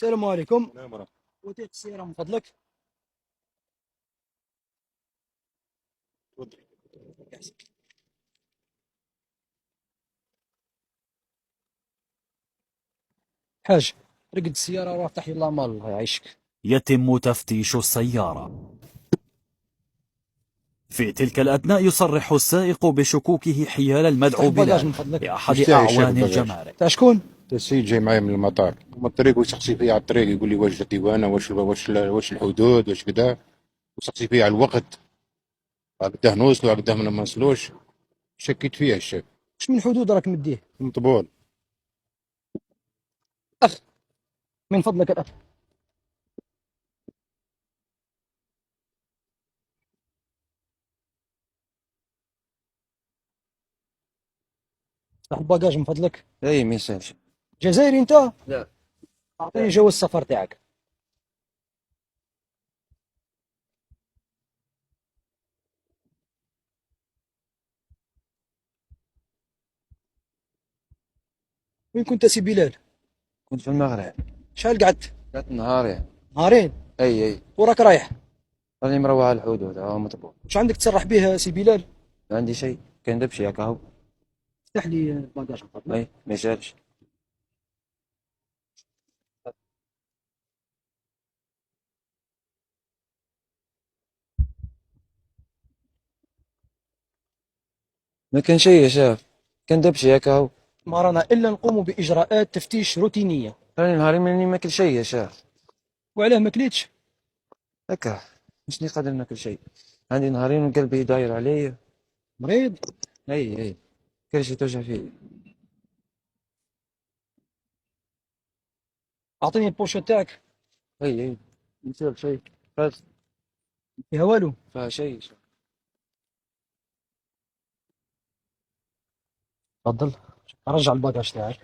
السلام عليكم. نعم ورحمة. وثيقة السيارة من فضلك. تفضل. حاج، رقد السيارة وافتح الله مال الله يعيشك. يتم تفتيش السيارة. في تلك الأثناء يصرح السائق بشكوكه حيال المدعو افتح الباجاج بلال من فضلك. لأحد مش تاعي الشيخ أعوان الباجاج. الجمارك. تاع شكون؟ السيد جاي معايا من المطار من الطريق ويسقسي فيا على الطريق، يقول لي واش الديوانة، واش الحدود، واش كذا، ويسقسي فيا على الوقت، بده نوصلوا بده ما نوصلوش. شكيت فيه الشيخ. واش من حدود راك مديه؟ من طبول. اخ، من فضلك الاخ. افتح الباجاج من فضلك. اي ما يسالش. جزائري انت؟ لا. اعطيني جواز السفر تاعك. وين كنت سي بلال؟ كنت في المغرب. شحال قعدت؟ ثلاث نهار يعني. نهارين؟ اي وراك رايح؟ راني مروح على الحدود ها مطبوع. واش عندك تصرح به سي بلال؟ ما عندي شيء، كان دبشي هكا هو. افتح لي الباجاج من فضلك. اي ما يسالش. ما كان شيء يا شاف، كان دبشي هكا هو. ما رانا الا نقوم باجراءات تفتيش روتينيه. راني نهارين ماني ماكل شيء يا شاف. وعلاه ما كليتش؟ هكا مشني قادر ناكل شيء، عندي نهارين وقلبي داير عليا. مريض؟ اي كل شيء توجع فيه. اعطيني البوشة تاعك. اي ما يسال شيء، بس فيها والو؟ فيها شيء. تفضل، رجع الباجاج تاعك.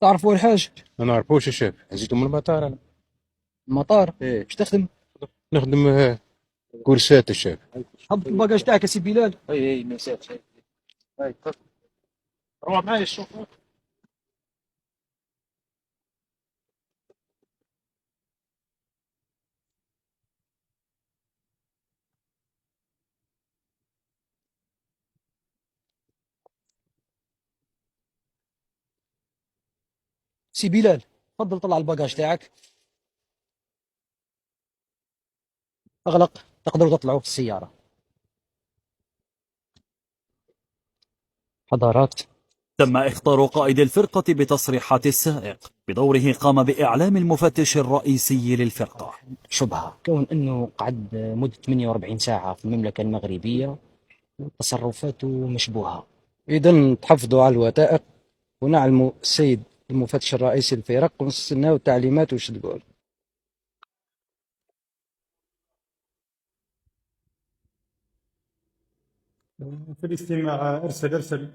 تعرفوا الحاج؟ ما نعرفوش الشيخ، جيت من المطار انا. المطار؟ ايه ايش تخدم؟ نخدم كورسات الشيخ. حط الباجاج تاعك يا سي بلال. اي ما يسال شيء. اي تفضل. روح معايا الشوفور. سي بلال، تفضل طلع الباجاج تاعك. اغلق، تقدروا تطلعوا في السيارة. حضارات. تم إخطار قائد الفرقة بتصريحات السائق، بدوره قام بإعلام المفتش الرئيسي للفرقة. شبهة كون انه قعد مدة 48 ساعة في المملكة المغربية وتصرفاته مشبوهة. اذا تحفظوا على الوثائق ونعلموا السيد المفتش الرئيسي للفرق ونستناو التعليمات وش تقول. في الاستماع ارسل